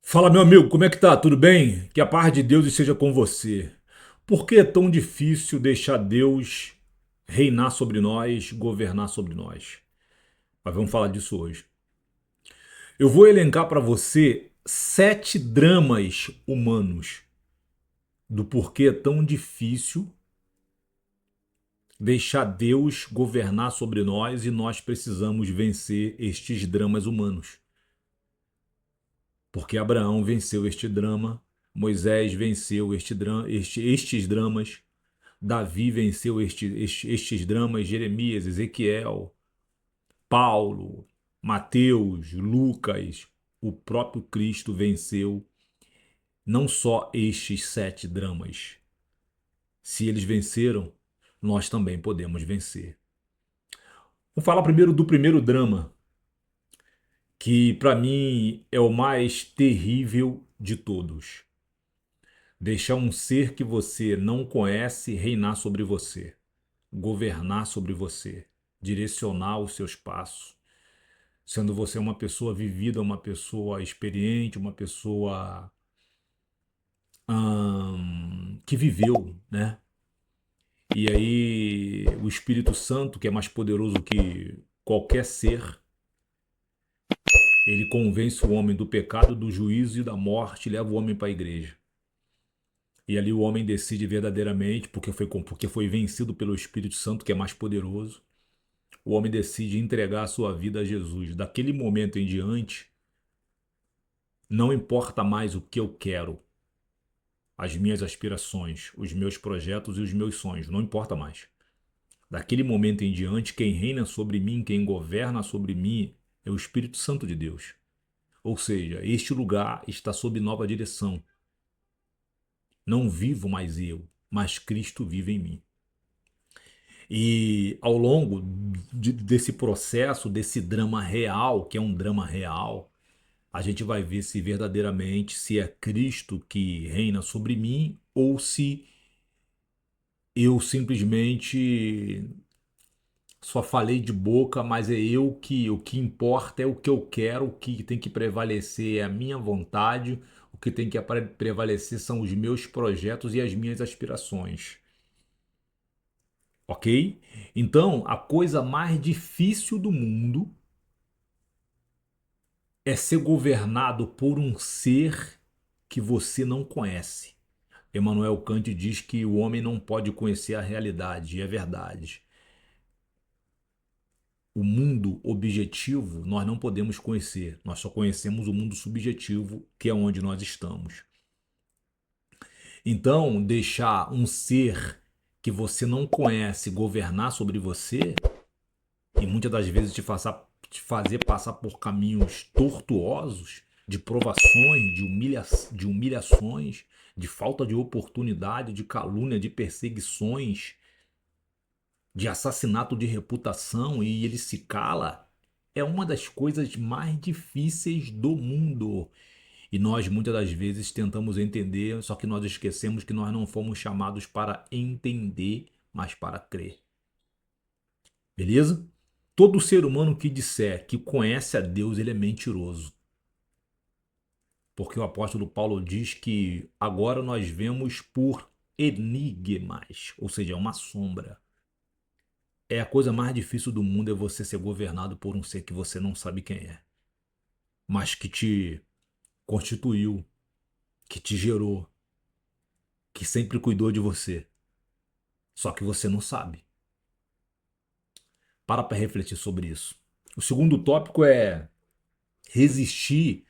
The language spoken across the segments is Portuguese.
Fala, meu amigo, como é que tá? Tudo bem? Que a paz de Deus esteja com você. Por que é tão difícil deixar Deus reinar sobre nós, governar sobre nós? Mas vamos falar disso hoje. Eu vou elencar para você 7 dramas humanos do porquê é tão difícil deixar Deus governar sobre nós e nós precisamos vencer estes dramas humanos. Porque Abraão venceu este drama, Moisés venceu estes dramas, Davi venceu estes dramas, Jeremias, Ezequiel, Paulo, Mateus, Lucas, o próprio Cristo venceu não só estes 7 dramas. Se eles venceram, nós também podemos vencer. Vamos falar primeiro do primeiro drama, que para mim é o mais terrível de todos. Deixar um ser que você não conhece reinar sobre você, governar sobre você, direcionar os seus passos, sendo você uma pessoa vivida, uma pessoa experiente, uma pessoa que viveu, né? E aí o Espírito Santo, que é mais poderoso que qualquer ser, ele convence o homem do pecado, do juízo e da morte, e leva o homem para a igreja. E ali o homem decide verdadeiramente, porque foi vencido pelo Espírito Santo, que é mais poderoso. O homem decide entregar a sua vida a Jesus. Daquele momento em diante, não importa mais o que eu quero, as minhas aspirações, os meus projetos e os meus sonhos, não importa mais. Daquele momento em diante, quem reina sobre mim, quem governa sobre mim é o Espírito Santo de Deus. Ou seja, este lugar está sob nova direção. Não vivo mais eu, mas Cristo vive em mim. E ao longo desse processo, desse drama real, que é um drama real, a gente vai ver se verdadeiramente se é Cristo que reina sobre mim ou se eu simplesmente só falei de boca, mas é eu que o que importa é o que eu quero, o que tem que prevalecer é a minha vontade, o que tem que prevalecer são os meus projetos e as minhas aspirações. Ok? Então, a coisa mais difícil do mundo é ser governado por um ser que você não conhece. Emmanuel Kant diz que o homem não pode conhecer a realidade, e é verdade. O mundo objetivo nós não podemos conhecer, nós só conhecemos o mundo subjetivo, que é onde nós estamos. Então, deixar um ser que você não conhece governar sobre você e muitas das vezes te fazer passar por caminhos tortuosos, de provações, de humilhações, de falta de oportunidade, de calúnia, de perseguições, de assassinato de reputação e ele se cala, é uma das coisas mais difíceis do mundo. E nós muitas das vezes tentamos entender, só que nós esquecemos que nós não fomos chamados para entender, mas para crer. Beleza? Todo ser humano que disser que conhece a Deus, ele é mentiroso. Porque o apóstolo Paulo diz que agora nós vemos por enigmas, ou seja, é uma sombra. É a coisa mais difícil do mundo é você ser governado por um ser que você não sabe quem é, mas que te constituiu, que te gerou, que sempre cuidou de você. Só que você não sabe. Para refletir sobre isso. O segundo tópico é resistir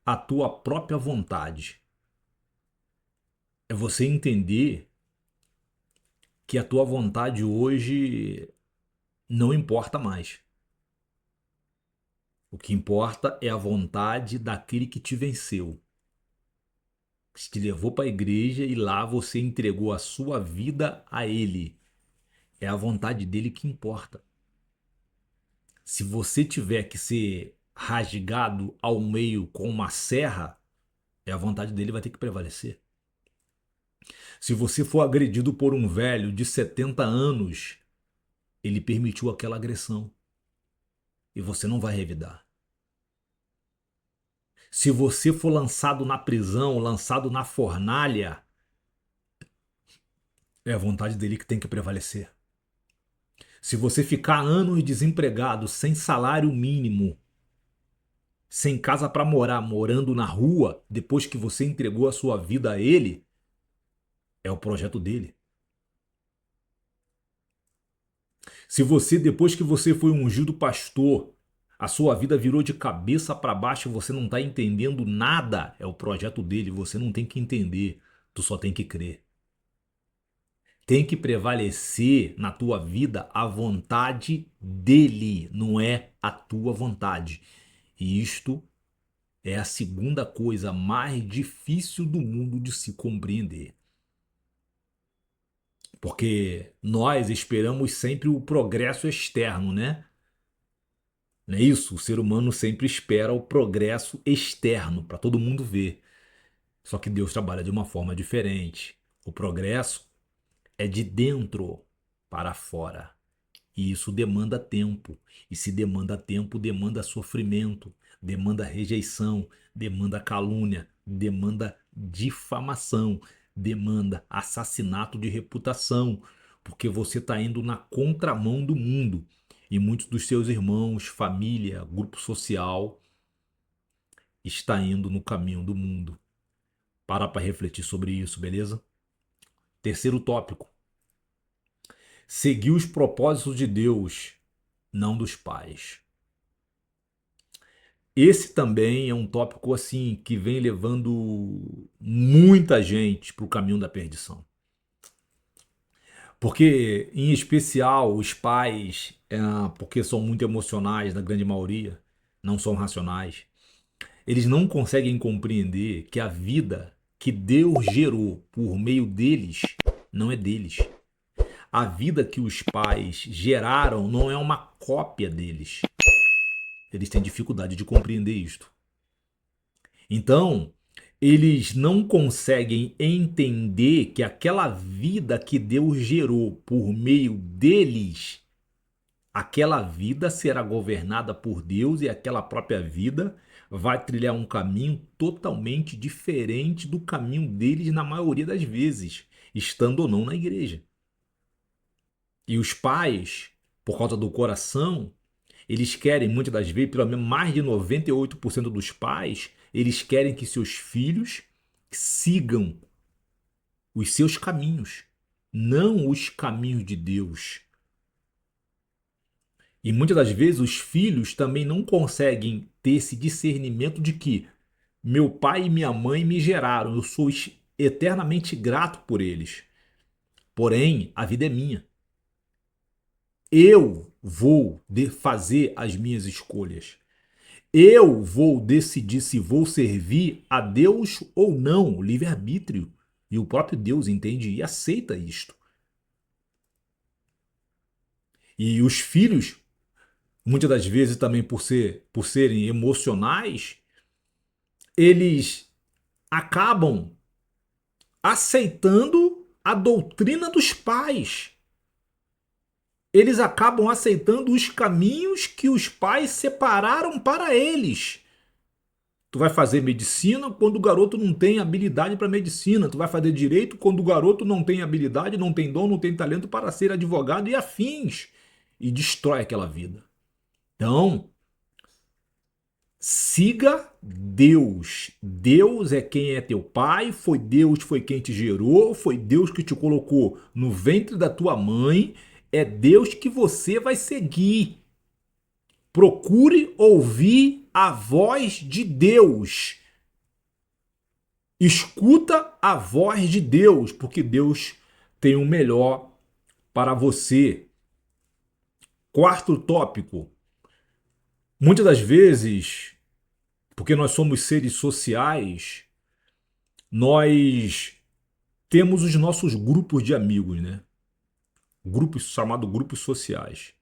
à tua própria vontade. É você entender que a tua vontade hoje não importa mais. O que importa é a vontade daquele que te venceu, que te levou para a igreja e lá você entregou a sua vida a ele. É a vontade dele que importa. Se você tiver que ser rasgado ao meio com uma serra, é a vontade dele vai ter que prevalecer. Se você for agredido por um velho de 70 anos, ele permitiu aquela agressão e você não vai revidar. Se você for lançado na prisão, lançado na fornalha, é a vontade dele que tem que prevalecer. Se você ficar anos desempregado, sem salário mínimo, sem casa para morar, morando na rua, depois que você entregou a sua vida a ele, é o projeto dele. Se você, depois que você foi ungido pastor, a sua vida virou de cabeça para baixo e você não está entendendo nada, é o projeto dele. Você não tem que entender, tu só tem que crer. Tem que prevalecer na tua vida a vontade dele, não é a tua vontade. E isto é a segunda coisa mais difícil do mundo de se compreender. Porque nós esperamos sempre o progresso externo, né? Não é isso? O ser humano sempre espera o progresso externo para todo mundo ver. Só que Deus trabalha de uma forma diferente. O progresso é de dentro para fora. E isso demanda tempo. E se demanda tempo, demanda sofrimento, demanda rejeição, demanda calúnia, demanda difamação, demanda assassinato de reputação, porque você está indo na contramão do mundo. E muitos dos seus irmãos, família, grupo social está indo no caminho do mundo. Para refletir sobre isso, beleza? Terceiro tópico. Seguir os propósitos de Deus, não dos pais. Esse também é um tópico assim que vem levando muita gente para o caminho da perdição. Porque, em especial, os pais, porque são muito emocionais, na grande maioria, não são racionais, eles não conseguem compreender que a vida que Deus gerou por meio deles não é deles. A vida que os pais geraram não é uma cópia deles. Eles têm dificuldade de compreender isto. Então, eles não conseguem entender que aquela vida que Deus gerou por meio deles, aquela vida será governada por Deus e aquela própria vida vai trilhar um caminho totalmente diferente do caminho deles na maioria das vezes, estando ou não na igreja. E os pais, por causa do coração, eles querem, muitas das vezes, pelo menos mais de 98% dos pais, eles querem que seus filhos sigam os seus caminhos, não os caminhos de Deus. E muitas das vezes os filhos também não conseguem ter esse discernimento de que meu pai e minha mãe me geraram, eu sou eternamente grato por eles. Porém, a vida é minha. Eu vou fazer as minhas escolhas. Eu vou decidir se vou servir a Deus ou não, livre-arbítrio. E o próprio Deus entende e aceita isto. E os filhos, muitas das vezes também por serem emocionais, eles acabam aceitando a doutrina dos pais. Eles acabam aceitando os caminhos que os pais separaram para eles. Tu vai fazer medicina quando o garoto não tem habilidade para medicina. Tu vai fazer direito quando o garoto não tem habilidade, não tem dom, não tem talento para ser advogado e afins. E destrói aquela vida. Então, siga Deus. Deus é quem é teu pai, foi Deus foi quem te gerou, foi Deus que te colocou no ventre da tua mãe. É Deus que você vai seguir. Procure ouvir a voz de Deus. Escuta a voz de Deus, porque Deus tem o melhor para você. Quarto tópico. Muitas das vezes, porque nós somos seres sociais, nós temos os nossos grupos de amigos, né? Grupos chamados grupos sociais,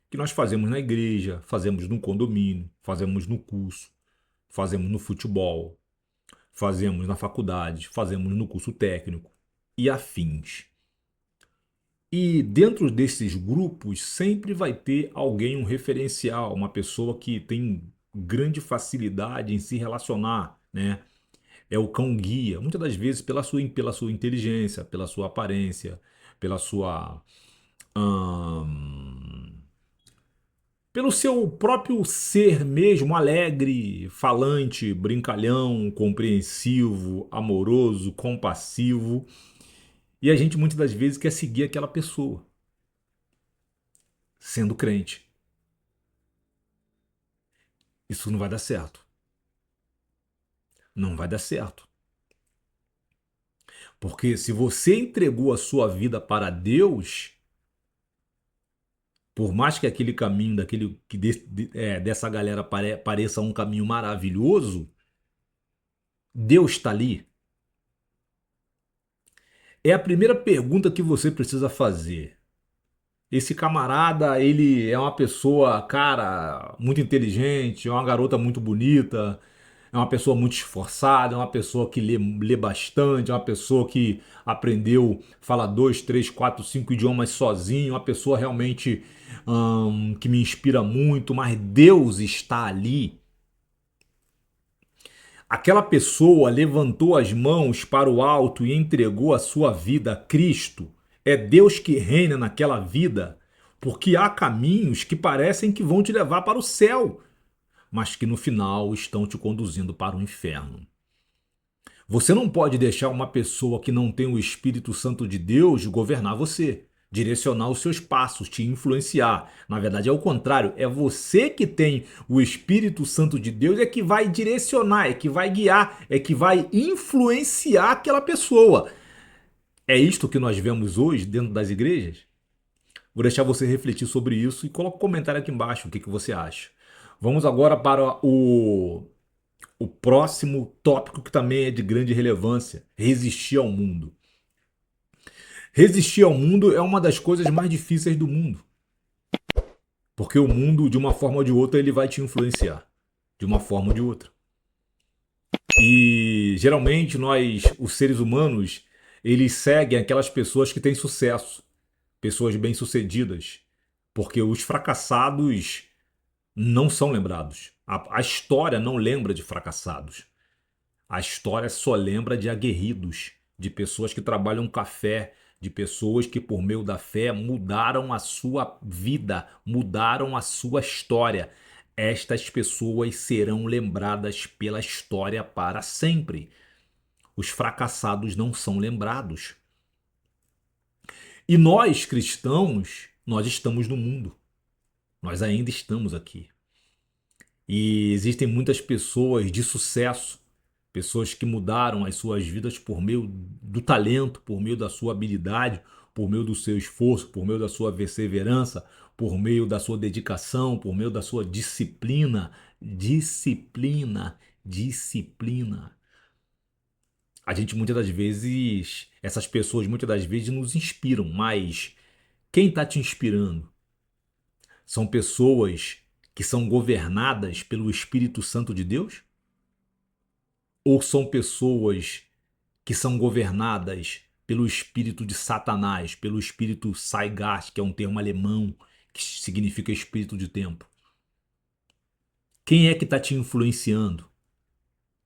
que nós fazemos na igreja, fazemos no condomínio, fazemos no curso, fazemos no futebol, fazemos na faculdade, fazemos no curso técnico e afins. E dentro desses grupos sempre vai ter alguém, um referencial, uma pessoa que tem grande facilidade em se relacionar, né? É o cão guia, muitas das vezes pela sua inteligência, pela sua aparência, pela sua ahn, pelo seu próprio ser mesmo, alegre, falante, brincalhão, compreensivo, amoroso, compassivo. E a gente muitas das vezes quer seguir aquela pessoa, sendo crente. Isso não vai dar certo. Não vai dar certo. Porque se você entregou a sua vida para Deus, por mais que aquele caminho dessa galera pareça um caminho maravilhoso, Deus está ali. É a primeira pergunta que você precisa fazer. Esse camarada, ele é uma pessoa, cara, muito inteligente, é uma garota muito bonita, é uma pessoa muito esforçada, é uma pessoa que lê bastante, é uma pessoa que aprendeu, fala 2, 3, 4, 5 idiomas sozinho, uma pessoa realmente que me inspira muito, mas Deus está ali. Aquela pessoa levantou as mãos para o alto e entregou a sua vida a Cristo. É Deus que reina naquela vida, porque há caminhos que parecem que vão te levar para o céu, mas que no final estão te conduzindo para o inferno. Você não pode deixar uma pessoa que não tem o Espírito Santo de Deus governar você, direcionar os seus passos, te influenciar. Na verdade, é o contrário, é você que tem o Espírito Santo de Deus, é que vai direcionar, é que vai guiar, é que vai influenciar aquela pessoa. É isto que nós vemos hoje dentro das igrejas? Vou deixar você refletir sobre isso e coloca um comentário aqui embaixo o que você acha. Vamos agora para o próximo tópico que também é de grande relevância: resistir ao mundo. Resistir ao mundo é uma das coisas mais difíceis do mundo. Porque o mundo, de uma forma ou de outra, ele vai te influenciar. De uma forma ou de outra. E geralmente nós, os seres humanos, eles seguem aquelas pessoas que têm sucesso. Pessoas bem-sucedidas. Porque os fracassados não são lembrados. A história não lembra de fracassados. A história só lembra de aguerridos, de pessoas que trabalham café, de pessoas que por meio da fé mudaram a sua vida, mudaram a sua história. Estas pessoas serão lembradas pela história para sempre. Os fracassados não são lembrados. E nós, cristãos, nós estamos no mundo. Nós ainda estamos aqui. E existem muitas pessoas de sucesso, pessoas que mudaram as suas vidas por meio do talento, por meio da sua habilidade, por meio do seu esforço, por meio da sua perseverança, por meio da sua dedicação, por meio da sua disciplina. Disciplina, disciplina. A gente muitas das vezes, essas pessoas muitas das vezes nos inspiram, mas quem está te inspirando? São pessoas que são governadas pelo Espírito Santo de Deus? Ou são pessoas que são governadas pelo espírito de Satanás, pelo espírito Zeitgeist, que é um termo alemão que significa espírito de tempo? Quem é que está te influenciando?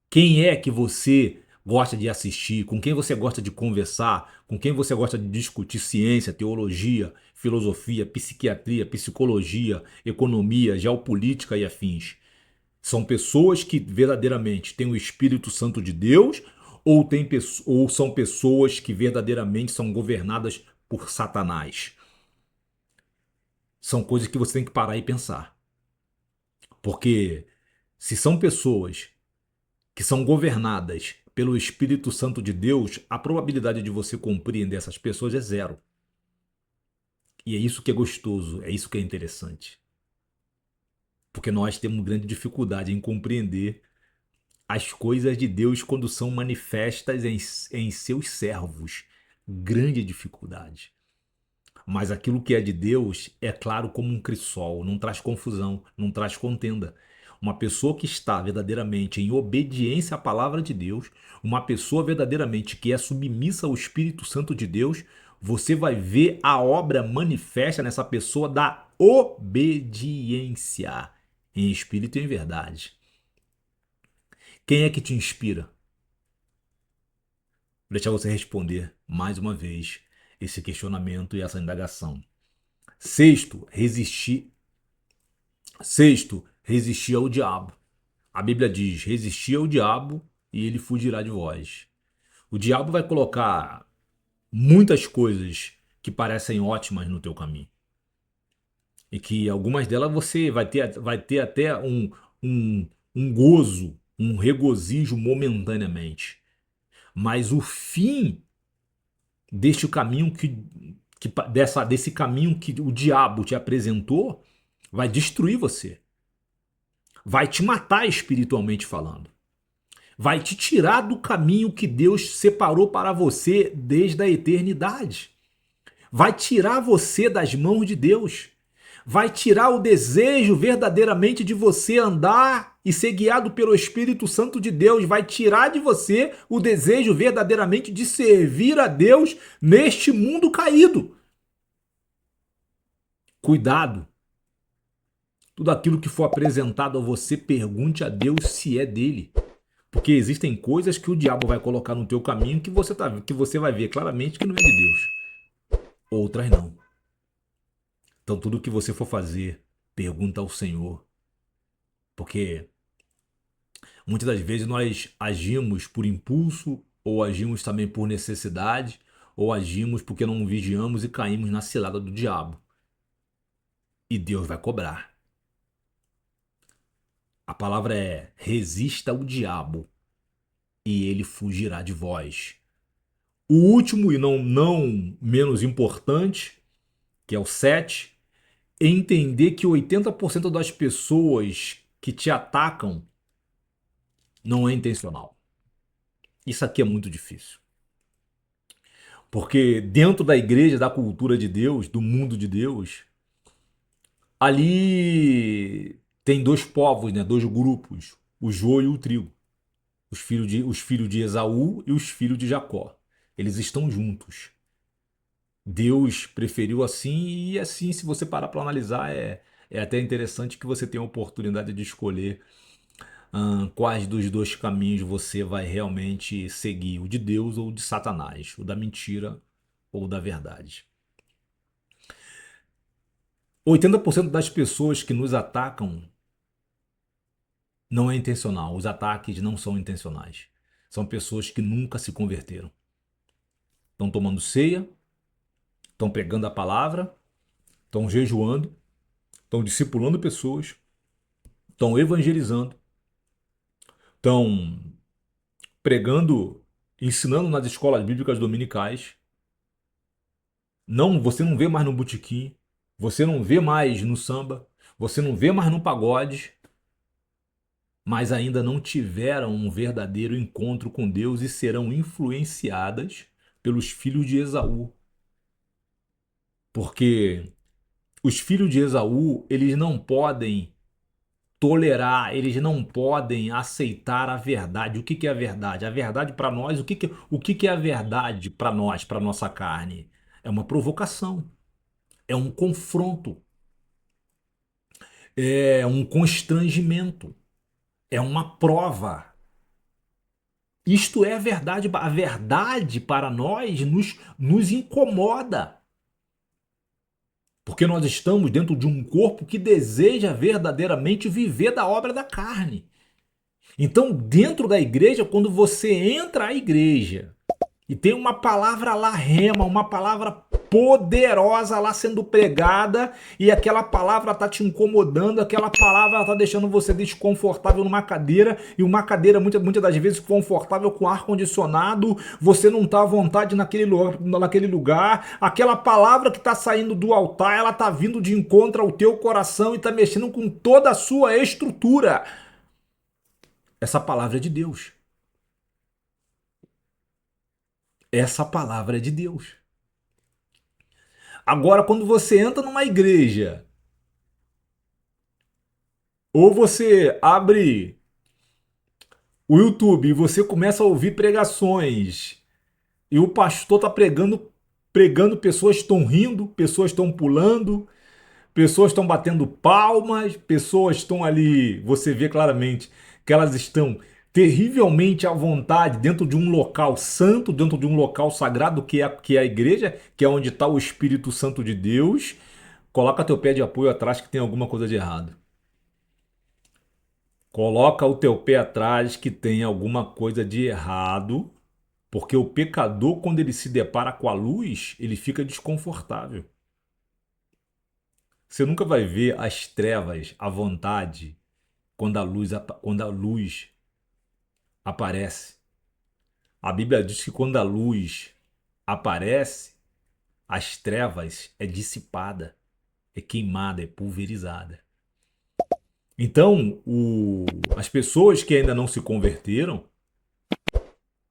Quem é que você gosta de assistir? Com quem você gosta de conversar? Com quem você gosta de discutir ciência, teologia, filosofia, psiquiatria, psicologia, economia, geopolítica e afins? São pessoas que verdadeiramente têm o Espírito Santo de Deus ou são pessoas que verdadeiramente são governadas por Satanás? São coisas que você tem que parar e pensar. Porque se são pessoas que são governadas pelo Espírito Santo de Deus, a probabilidade de você compreender essas pessoas é zero. E é isso que é gostoso, é isso que é interessante. Porque nós temos grande dificuldade em compreender as coisas de Deus quando são manifestas em seus servos. Grande dificuldade. Mas aquilo que é de Deus é claro como um crisol, não traz confusão, não traz contenda. Uma pessoa que está verdadeiramente em obediência à palavra de Deus, uma pessoa verdadeiramente que é submissa ao Espírito Santo de Deus, você vai ver a obra manifesta nessa pessoa da obediência. em espírito e em verdade. Quem é que te inspira? Vou deixar você responder mais uma vez esse questionamento e essa indagação. Sexto, resistir ao diabo. A Bíblia diz: resistir ao diabo e ele fugirá de vós. O diabo vai colocar muitas coisas que parecem ótimas no teu caminho. E que algumas delas você vai ter até um gozo, um regozijo momentaneamente. Mas o fim deste caminho desse caminho que o diabo te apresentou vai destruir você. Vai te matar espiritualmente falando. Vai te tirar do caminho que Deus separou para você desde a eternidade. Vai tirar você das mãos de Deus. Vai tirar o desejo verdadeiramente de você andar e ser guiado pelo Espírito Santo de Deus. Vai tirar de você o desejo verdadeiramente de servir a Deus neste mundo caído. Cuidado. Tudo aquilo que for apresentado a você, pergunte a Deus se é dele. Porque existem coisas que o diabo vai colocar no teu caminho que você vai ver claramente que não é de Deus. Outras não. Então tudo que você for fazer, pergunta ao Senhor. Porque muitas das vezes nós agimos por impulso, ou agimos também por necessidade, ou agimos porque não vigiamos e caímos na cilada do diabo. E Deus vai cobrar. A palavra é: resista ao diabo e ele fugirá de vós. O último e não menos importante, que é o 7, é entender que 80% das pessoas que te atacam não é intencional. Isso aqui é muito difícil. Porque dentro da igreja, da cultura de Deus, do mundo de Deus, ali tem dois povos, né? Dois grupos, o joio e o trigo. Os filhos de Esaú e os filhos de Jacó. Eles estão juntos. Deus preferiu assim, e assim, se você parar para analisar, é até interessante que você tenha a oportunidade de escolher quais dos dois caminhos você vai realmente seguir, o de Deus ou o de Satanás, o da mentira ou da verdade. 80% das pessoas que nos atacam não é intencional, os ataques não são intencionais. São pessoas que nunca se converteram. Estão tomando ceia, estão pregando a palavra, estão jejuando, estão discipulando pessoas, estão evangelizando, estão pregando, ensinando nas escolas bíblicas dominicais. Não, você não vê mais no botequim, você não vê mais no samba, você não vê mais no pagode, mas ainda não tiveram um verdadeiro encontro com Deus e serão influenciadas pelos filhos de Esaú. Porque os filhos de Esaú, eles não podem tolerar, eles não podem aceitar a verdade. O que é a verdade? A verdade para nós, o que é a verdade para nós, para nossa carne? É uma provocação, é um confronto, é um constrangimento, é uma prova. Isto é a verdade. A verdade para nós nos incomoda. Porque nós estamos dentro de um corpo que deseja verdadeiramente viver da obra da carne. Então, dentro da igreja, quando você entra à igreja e tem uma palavra lá rema, uma palavra poderosa lá sendo pregada, e aquela palavra tá te incomodando, aquela palavra tá deixando você desconfortável numa cadeira, e uma cadeira muitas das vezes confortável com ar condicionado, você não tá à vontade naquele lugar, aquela palavra que tá saindo do altar, ela tá vindo de encontro ao teu coração e tá mexendo com toda a sua estrutura. Essa palavra é de Deus. Essa palavra é de Deus. Agora, quando você entra numa igreja, ou você abre o YouTube e você começa a ouvir pregações, e o pastor está pregando, pessoas estão rindo, pessoas estão pulando, Pessoas estão batendo palmas, pessoas estão ali, você vê claramente que elas estão terrivelmente à vontade dentro de um local santo, dentro de um local sagrado que é a igreja, que é onde está o Espírito Santo de Deus. Coloca teu pé de apoio atrás que tem alguma coisa de errado. Coloca o teu pé atrás que tem alguma coisa de errado, porque o pecador, quando ele se depara com a luz, ele fica desconfortável. Você nunca vai ver as trevas à vontade quando a luz aparece. A Bíblia diz que quando a luz aparece, as trevas é dissipada, é queimada, é pulverizada. Então, as pessoas que ainda não se converteram,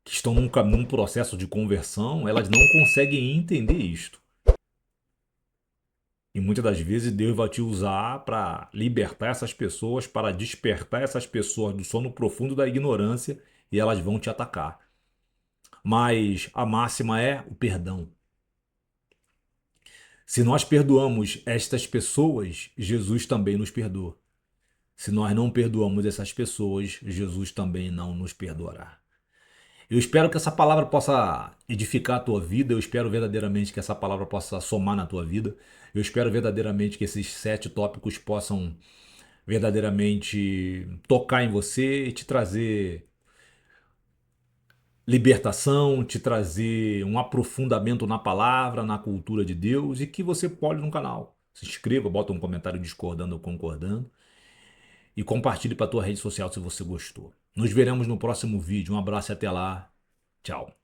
que estão num processo de conversão, elas não conseguem entender isto. E muitas das vezes Deus vai te usar para libertar essas pessoas, para despertar essas pessoas do sono profundo da ignorância e elas vão te atacar. Mas a máxima é o perdão. Se nós perdoamos estas pessoas, Jesus também nos perdoa. Se nós não perdoamos essas pessoas, Jesus também não nos perdoará. Eu espero que essa palavra possa edificar a tua vida. Eu espero verdadeiramente que essa palavra possa somar na tua vida. Eu espero verdadeiramente que esses 7 tópicos possam verdadeiramente tocar em você e te trazer libertação, te trazer um aprofundamento na palavra, na cultura de Deus e que você pode no canal. Se inscreva, bota um comentário discordando ou concordando e compartilhe para a tua rede social se você gostou. Nos veremos no próximo vídeo. Um abraço e até lá. Tchau.